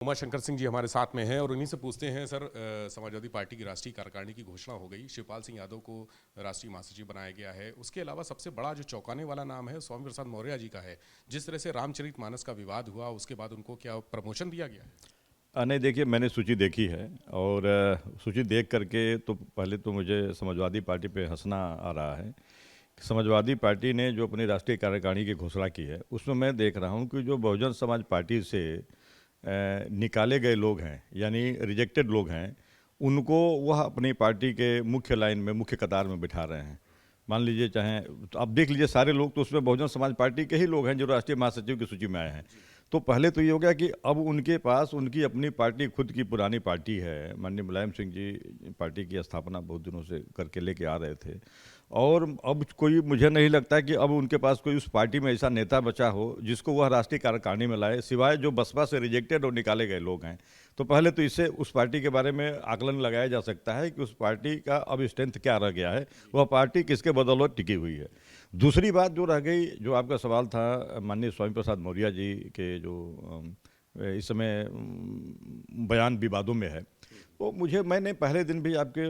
उमाशंकर सिंह जी हमारे साथ में हैं और उन्हीं से पूछते हैं सर, समाजवादी पार्टी की राष्ट्रीय कार्यकारिणी की घोषणा हो गई, शिवपाल सिंह यादव को राष्ट्रीय महासचिव बनाया गया है। उसके अलावा सबसे बड़ा जो चौंकाने वाला नाम है स्वामी प्रसाद मौर्य जी का है। जिस तरह से रामचरितमानस का विवाद हुआ उसके बाद उनको क्या प्रमोशन दिया गया है? नहीं, देखिए, मैंने सूची देखी है और सूची देख करके तो पहले तो मुझे समाजवादी पार्टी पे हंसना आ रहा है। समाजवादी पार्टी ने जो अपनी राष्ट्रीय कार्यकारिणी की घोषणा की है उसमें मैं देख रहा हूँ कि जो बहुजन समाज पार्टी से निकाले गए लोग हैं, यानी रिजेक्टेड लोग हैं, उनको वह अपनी पार्टी के मुख्य लाइन में, मुख्य कतार में बिठा रहे हैं। मान लीजिए, चाहे तो आप देख लीजिए, सारे लोग तो उसमें बहुजन समाज पार्टी के ही लोग हैं जो राष्ट्रीय महासचिव की सूची में आए हैं। तो पहले तो ये हो गया कि अब उनके पास उनकी अपनी पार्टी, खुद की पुरानी पार्टी है। माननीय मुलायम सिंह जी पार्टी की स्थापना बहुत दिनों से करके लेके आ रहे थे, और अब कोई, मुझे नहीं लगता कि अब उनके पास कोई उस पार्टी में ऐसा नेता बचा हो जिसको वह राष्ट्रीय कार्यकारिणी में लाए, सिवाय जो बसपा से रिजेक्टेड और निकाले गए लोग हैं। तो पहले तो इससे उस पार्टी के बारे में आकलन लगाया जा सकता है कि उस पार्टी का अब स्ट्रेंथ क्या रह गया है, वह पार्टी किसके बदौलत टिकी हुई है। दूसरी बात जो रह गई, जो आपका सवाल था माननीय स्वामी प्रसाद मौर्य जी के, जो इस समय बयान विवादों में है, वो मैंने पहले दिन भी, आपके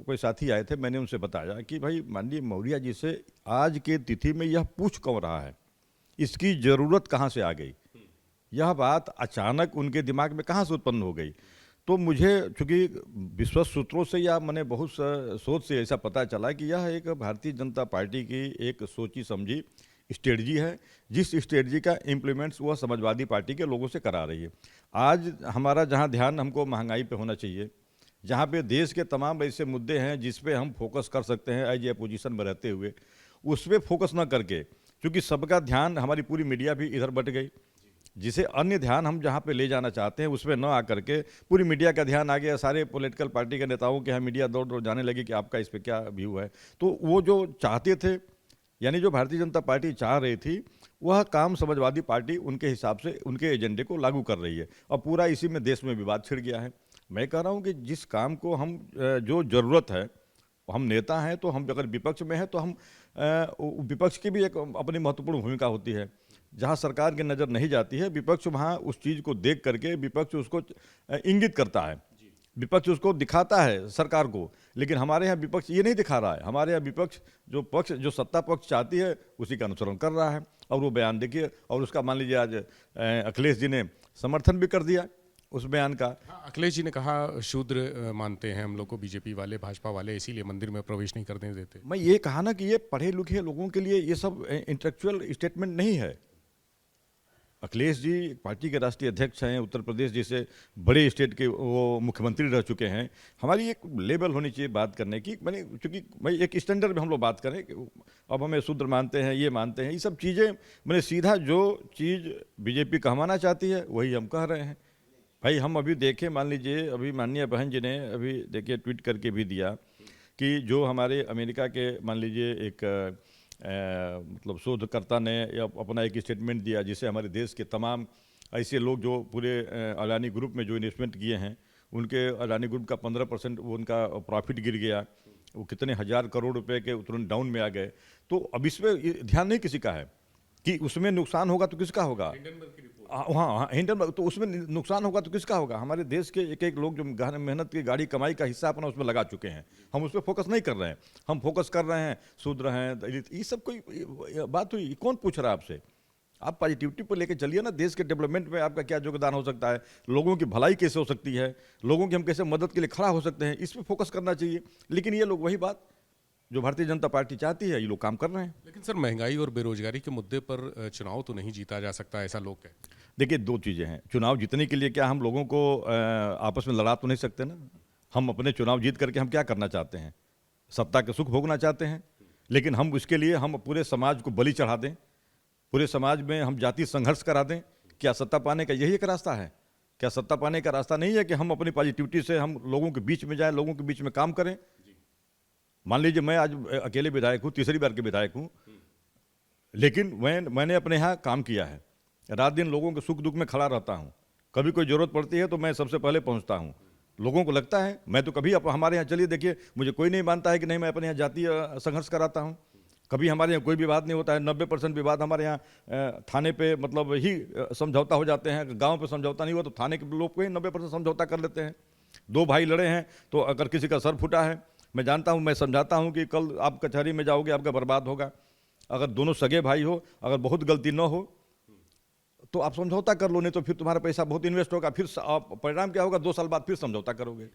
कोई साथी आए थे, मैंने उनसे बताया कि भाई माननीय मौर्य जी से आज के तिथि में यह पूछ क्यों रहा है, इसकी ज़रूरत कहाँ से आ गई, यह बात अचानक उनके दिमाग में कहाँ से उत्पन्न हो गई। तो मुझे, चूँकि विश्वस्त सूत्रों से या मैंने बहुत सोच से ऐसा पता चला कि यह एक भारतीय जनता पार्टी की एक सोची समझी स्ट्रेटजी है, जिस स्ट्रेटजी का इम्प्लीमेंट्स वह समाजवादी पार्टी के लोगों से करा रही है। आज हमारा जहां ध्यान हमको महंगाई पे होना चाहिए, जहां पे देश के तमाम ऐसे मुद्दे हैं जिस पे हम फोकस कर सकते हैं एज ए पोजीशन में रहते हुए, उस पर फोकस न करके, क्योंकि सबका ध्यान, हमारी पूरी मीडिया भी इधर बट गई, जिसे अन्य ध्यान हम जहाँ पे ले जाना चाहते हैं उसमें न आकर के पूरी मीडिया का ध्यान आ गया, सारे पॉलिटिकल पार्टी के नेताओं के यहाँ मीडिया दौड़ दौड़ जाने लगी कि आपका इस पर क्या व्यू है। तो वो जो चाहते थे, यानी जो भारतीय जनता पार्टी चाह रही थी, वह काम समाजवादी पार्टी उनके हिसाब से उनके एजेंडे को लागू कर रही है, और पूरा इसी में देश में विवाद छिड़ गया है। मैं कह रहा हूँ कि जिस काम को हम, जो ज़रूरत है, हम नेता हैं तो हम अगर विपक्ष में हैं तो हम, विपक्ष की भी एक अपनी महत्वपूर्ण भूमिका होती है। जहां सरकार की नज़र नहीं जाती है, विपक्ष वहां उस चीज़ को देख करके विपक्ष उसको इंगित करता है, विपक्ष उसको दिखाता है सरकार को। लेकिन हमारे यहाँ विपक्ष ये नहीं दिखा रहा है। हमारे यहाँ विपक्ष, जो सत्ता पक्ष चाहती है उसी का अनुसरण कर रहा है, और वो बयान देखिए, और उसका मान लीजिए आज अखिलेश जी ने समर्थन भी कर दिया उस बयान का। हाँ, अखिलेश जी ने कहा शूद्र मानते हैं हम लोग को बीजेपी वाले, भाजपा वाले, इसीलिए मंदिर में प्रवेश नहीं करने देते। मैं ये कहा ना कि ये पढ़े लिखे लोगों के लिए ये सब इंटेलेक्चुअल स्टेटमेंट नहीं है। अखिलेश जी पार्टी के राष्ट्रीय अध्यक्ष हैं, उत्तर प्रदेश जैसे बड़े स्टेट के वो मुख्यमंत्री रह चुके हैं। हमारी एक लेवल होनी चाहिए बात करने की। मैंने, चूँकि मैं एक स्टैंडर्ड में हम लोग बात करें कि अब हमें शूद्र मानते हैं, ये मानते हैं, ये सब चीज़ें, मैंने सीधा जो चीज़ बीजेपी कहवाना चाहती है वही हम कह रहे हैं। भाई हम अभी देखें, मान लीजिए अभी माननीय बहन जी ने अभी देखिए ट्वीट करके भी दिया कि जो हमारे अमेरिका के, मान लीजिए एक मतलब शोधकर्ता ने अपना एक स्टेटमेंट दिया, जिसे हमारे देश के तमाम ऐसे लोग जो पूरे अडानी ग्रुप में जो इन्वेस्टमेंट किए हैं, उनके अडानी ग्रुप का 15% वो उनका प्रॉफिट गिर गया, वो कितने हज़ार करोड़ रुपए के तुरंत डाउन में आ गए। तो अब इसमें ध्यान नहीं किसी का है कि उसमें नुकसान होगा तो किसका होगा। हाँ हाँ, हिंडनबर्ग, तो उसमें नुकसान होगा तो किसका होगा। हमारे देश के एक एक लोग जो मेहनत की गाड़ी कमाई का हिस्सा अपना उसमें लगा चुके हैं, हम उस पर फोकस नहीं कर रहे हैं। हम फोकस कर रहे हैं शूद्र हैं, दलित, ये सब कोई बात हुई? कौन पूछ रहा है आपसे? आप पॉजिटिविटी पर लेके चलिए ना। देश के डेवलपमेंट में आपका क्या योगदान हो सकता है, लोगों की भलाई कैसे हो सकती है, लोगों की हम कैसे मदद के लिए खड़ा हो सकते हैं, इस पर फोकस करना चाहिए। लेकिन ये लोग वही बात जो भारतीय जनता पार्टी चाहती है, ये लोग काम कर रहे हैं। लेकिन सर, महंगाई और बेरोजगारी के मुद्दे पर चुनाव तो नहीं जीता जा सकता, ऐसा लोग कहते हैं। देखिए, दो चीज़ें हैं। चुनाव जीतने के लिए क्या हम लोगों को आपस में लड़ा तो नहीं सकते ना। हम अपने चुनाव जीत करके हम क्या करना चाहते हैं? सत्ता के सुख भोगना चाहते हैं। लेकिन हम उसके लिए हम पूरे समाज को बलि चढ़ा दें, पूरे समाज में हम जाति संघर्ष करा दें? क्या सत्ता पाने का यही एक रास्ता है? क्या सत्ता पाने का रास्ता नहीं है कि हम अपनी पॉजिटिविटी से हम लोगों के बीच में जाएं, लोगों के बीच में काम करें? मान लीजिए मैं आज अकेले विधायक हूँ, तीसरी बार के विधायक हूँ, लेकिन मैंने अपने यहाँ काम किया है, रात दिन लोगों के सुख दुख में खड़ा रहता हूँ। कभी कोई ज़रूरत पड़ती है तो मैं सबसे पहले पहुँचता हूँ। लोगों को लगता है मैं तो कभी, हमारे यहाँ चलिए देखिए, मुझे कोई नहीं मानता है कि नहीं मैं अपने यहाँ जातीय संघर्ष कराता हूँ। कभी हमारे यहाँ कोई विवाद नहीं होता है। 90% विवाद हमारे यहाँ थाने पे मतलब ही समझौता हो जाते हैं। गांव पे समझौता नहीं हुआ तो थाने के लोग को ही 90% समझौता कर लेते हैं। दो भाई लड़े हैं तो अगर किसी का सर फूटा है, मैं जानता हूँ, मैं समझाता हूँ कि कल आप कचहरी में जाओगे, आपका बर्बाद होगा। अगर दोनों सगे भाई हो, अगर बहुत गलती न हो तो आप समझौता कर लो, नहीं तो फिर तुम्हारा पैसा बहुत इन्वेस्ट होगा, फिर परिणाम क्या होगा, 2 साल बाद फिर समझौता करोगे।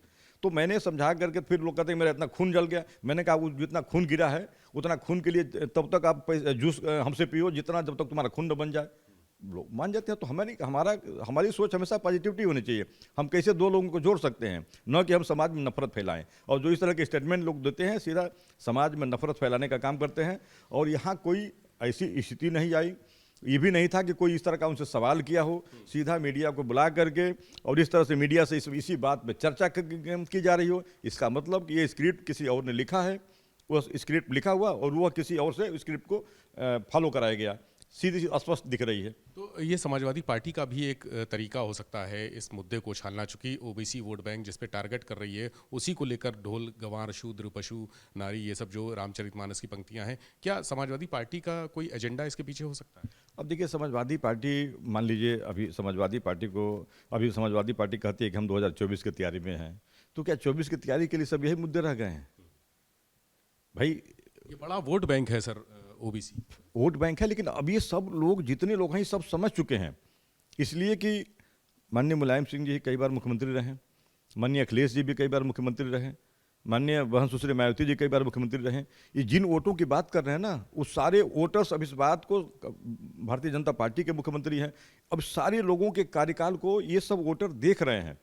तो मैंने समझा करके, फिर लोग कहते हैं मेरा इतना खून जल गया। मैंने कहा वो जितना खून गिरा है उतना खून के लिए तब तक आप जूस हमसे पियो जितना, जब तक तुम्हारा खून न बन जाए। लोग मान जाते हैं। तो हमारी सोच हमेशा पॉजिटिविटी होनी चाहिए। हम कैसे दो लोगों को जोड़ सकते हैं, न कि हम समाज में नफरत फैलाएं। और जो इस तरह के स्टेटमेंट लोग देते हैं सीधा समाज में नफरत फैलाने का काम करते हैं। और यहाँ कोई ऐसी स्थिति नहीं आई, ये भी नहीं था कि कोई इस तरह का उनसे सवाल किया हो। सीधा मीडिया को बुला करके और इस तरह से मीडिया से इसी बात पे चर्चा की जा रही हो। इसका मतलब कि ये स्क्रिप्ट किसी और ने लिखा है, वो स्क्रिप्ट लिखा हुआ और वह किसी और से स्क्रिप्ट को फॉलो कराया गया, सीधी स्पष्ट दिख रही है। तो ये समाजवादी पार्टी का भी एक तरीका हो सकता है इस मुद्दे को उछालना, चूंकि ओबीसी वोट बैंक जिस पे टारगेट कर रही है उसी को लेकर ढोल गंवार शूद्र पशु नारी ये सब जो रामचरितमानस की पंक्तियां हैं, क्या समाजवादी पार्टी का कोई एजेंडा इसके पीछे हो सकता है? अब देखिए, समाजवादी पार्टी, मान लीजिए अभी समाजवादी पार्टी कहती है कि हम 2024 की तैयारी में हैं। तो क्या 24 की तैयारी के लिए सब यही मुद्दे रह गए हैं भाई? ये बड़ा वोट बैंक है सर ओबीसी। वोट बैंक है, लेकिन अब ये सब लोग, जितने लोग हैं, ये सब समझ चुके हैं। इसलिए कि माननीय मुलायम सिंह जी कई बार मुख्यमंत्री रहे, माननीय अखिलेश जी भी कई बार मुख्यमंत्री रहे, माननीय बहन सुश्री मायावती जी कई बार मुख्यमंत्री रहे। ये जिन वोटों की बात कर रहे हैं ना, वो सारे वोटर्स अब इस बात को, भारतीय जनता पार्टी के मुख्यमंत्री हैं, अब सारे लोगों के कार्यकाल को ये सब वोटर देख रहे हैं।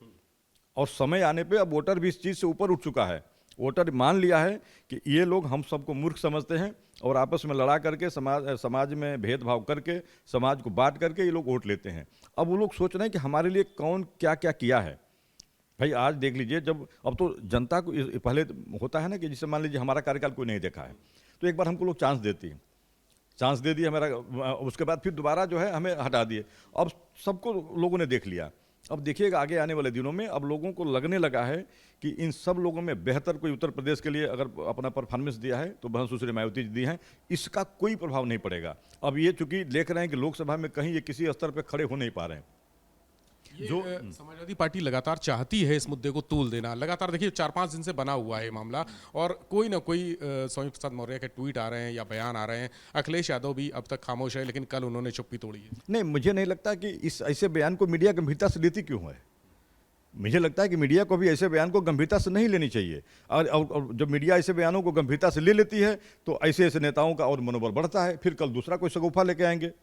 और समय आने पे अब वोटर भी इस चीज़ से ऊपर उठ चुका है। वोटर मान लिया है कि ये लोग हम सबको मूर्ख समझते हैं और आपस में लड़ा करके, समाज में भेदभाव करके, समाज को बांट करके ये लोग वोट लेते हैं। अब वो लोग सोच रहे हैं कि हमारे लिए कौन क्या क्या किया है। भाई आज देख लीजिए, जब अब तो जनता को पहले होता है ना कि जिससे मान लीजिए हमारा कार्यकाल कोई नहीं देखा है तो एक बार हमको लोग चांस दे दिए हमारा, उसके बाद फिर दोबारा जो है हमें हटा दिए। अब सबको लोगों ने देख लिया। अब देखिएगा आगे आने वाले दिनों में अब लोगों को लगने लगा है कि इन सब लोगों में बेहतर कोई उत्तर प्रदेश के लिए अगर अपना परफॉर्मेंस दिया है तो बहन सुश्री मायावती जी दी हैं। इसका कोई प्रभाव नहीं पड़ेगा। अब ये चूंकि देख रहे हैं कि लोकसभा में कहीं ये किसी स्तर पर खड़े हो नहीं पा रहे हैं। जो समाजवादी पार्टी लगातार चाहती है इस मुद्दे को तूल देना, लगातार देखिए 4-5 दिन से बना हुआ है ये मामला, और कोई ना कोई स्वामी प्रसाद मौर्य के ट्वीट आ रहे हैं या बयान आ रहे हैं। अखिलेश यादव भी अब तक खामोश है, लेकिन कल उन्होंने चुप्पी तोड़ी है। नहीं, मुझे नहीं लगता कि इस ऐसे बयान को मीडिया गंभीरता से लेती क्यों है। मुझे लगता है कि मीडिया को भी ऐसे बयान को गंभीरता से नहीं लेनी चाहिए। और जब मीडिया ऐसे बयानों को गंभीरता से ले लेती है तो ऐसे ऐसे नेताओं का और मनोबल बढ़ता है, फिर कल दूसरा कोई शगुफा लेके आएंगे।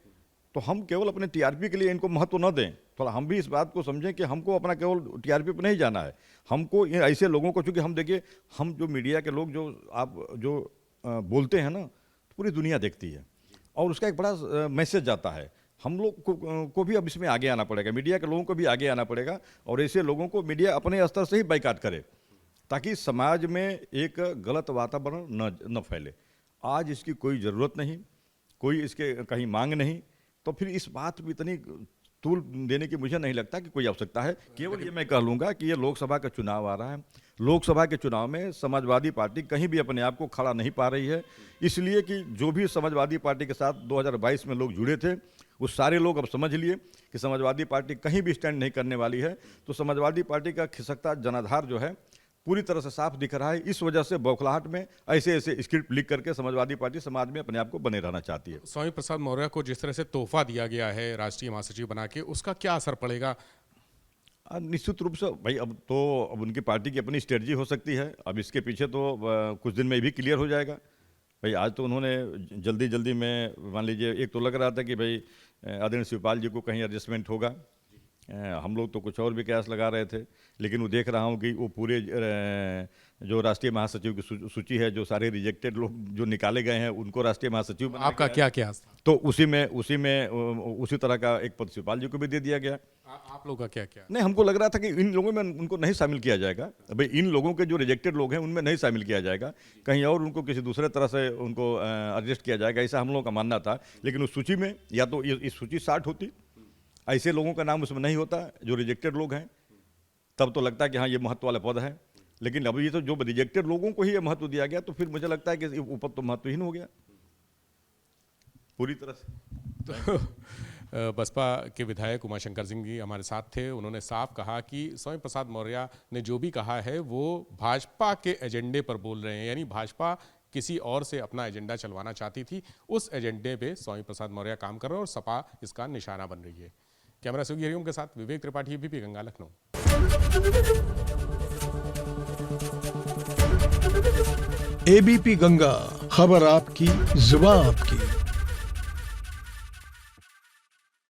तो हम केवल अपने टीआरपी के लिए इनको महत्व न दें। थोड़ा हम भी इस बात को समझें कि हमको अपना केवल टीआरपी पर नहीं जाना है। हमको ऐसे लोगों को, चूंकि हम देखिए, हम जो मीडिया के लोग जो बोलते हैं ना, तो पूरी दुनिया देखती है और उसका एक बड़ा मैसेज जाता है। हम लोग को भी अब इसमें आगे आना पड़ेगा, मीडिया के लोगों को भी आगे आना पड़ेगा और ऐसे लोगों को मीडिया अपने स्तर से ही बाइकाट करे ताकि समाज में एक गलत वातावरण न फैले। आज इसकी कोई ज़रूरत नहीं, कोई इसके कहीं मांग नहीं, तो फिर इस बात में इतनी तूल देने की मुझे नहीं लगता कि कोई आवश्यकता है। केवल ये मैं कह लूँगा कि ये लोकसभा का चुनाव आ रहा है। लोकसभा के चुनाव में समाजवादी पार्टी कहीं भी अपने आप को खड़ा नहीं पा रही है, इसलिए कि जो भी समाजवादी पार्टी के साथ 2022 में लोग जुड़े थे वो सारे लोग अब समझ लिए कि समाजवादी पार्टी कहीं भी स्टैंड नहीं करने वाली है। तो समाजवादी पार्टी का खिसकता जनाधार जो है पूरी तरह से साफ दिख रहा है। इस वजह से बौखलाहट में ऐसे ऐसे स्क्रिप्ट लिख करके समाजवादी पार्टी समाज में अपने आप को बने रहना चाहती है। स्वामी प्रसाद मौर्य को जिस तरह से तोहफा दिया गया है राष्ट्रीय महासचिव बना के, उसका क्या असर पड़ेगा? निश्चित रूप से भाई, अब उनकी पार्टी की अपनी स्ट्रेटजी हो सकती है। अब इसके पीछे तो कुछ दिन में ये भी क्लियर हो जाएगा। भाई आज तो उन्होंने जल्दी में, मान लीजिए, एक तो लग रहा था कि भाई आदरणीय शिवपाल जी को कहीं एडजस्टमेंट होगा। हम लोग तो कुछ और भी कयास लगा रहे थे, लेकिन वो देख रहा हूँ कि वो पूरे जो राष्ट्रीय महासचिव की सूची है, जो सारे रिजेक्टेड लोग जो निकाले गए हैं उनको राष्ट्रीय महासचिव बनाया आपका गया। क्या कयास था? तो उसी तरह का एक पद शिवपाल जी को भी दे दिया गया। आप लोगों का क्या क्या? नहीं, हमको लग रहा था कि इन लोगों में उनको नहीं शामिल किया जाएगा। भाई इन लोगों के जो रिजेक्टेड लोग हैं उनमें नहीं शामिल किया जाएगा, कहीं और उनको किसी दूसरे तरह से उनको एडजस्ट किया जाएगा, ऐसा हम लोगों का मानना था। लेकिन उस सूची में या तो इस सूची 60 होती, ऐसे लोगों का नाम उसमें नहीं होता जो रिजेक्टेड लोग हैं, तब तो लगता है कि हाँ ये महत्व वाला पद है। लेकिन अब ये तो जो रिजेक्टेड लोगों को ही ये महत्व दिया गया, तो फिर मुझे लगता है कि वो पद तो महत्वहीन हो गया। पूरी तरह से। तो बसपा के विधायक उमाशंकर सिंह जी हमारे साथ थे। उन्होंने साफ कहा कि स्वामी प्रसाद मौर्य ने जो भी कहा है वो भाजपा के एजेंडे पर बोल रहे हैं, यानी भाजपा किसी और से अपना एजेंडा चलवाना चाहती थी, उस एजेंडे पे स्वामी प्रसाद मौर्य काम कर रहे हैं और सपा इसका निशाना बन रही है। कैमरा सहयोगी हरिओम के साथ विवेक त्रिपाठी, एबीपी गंगा, लखनऊ। एबीपी गंगा, खबर आपकी, जुबान आपकी।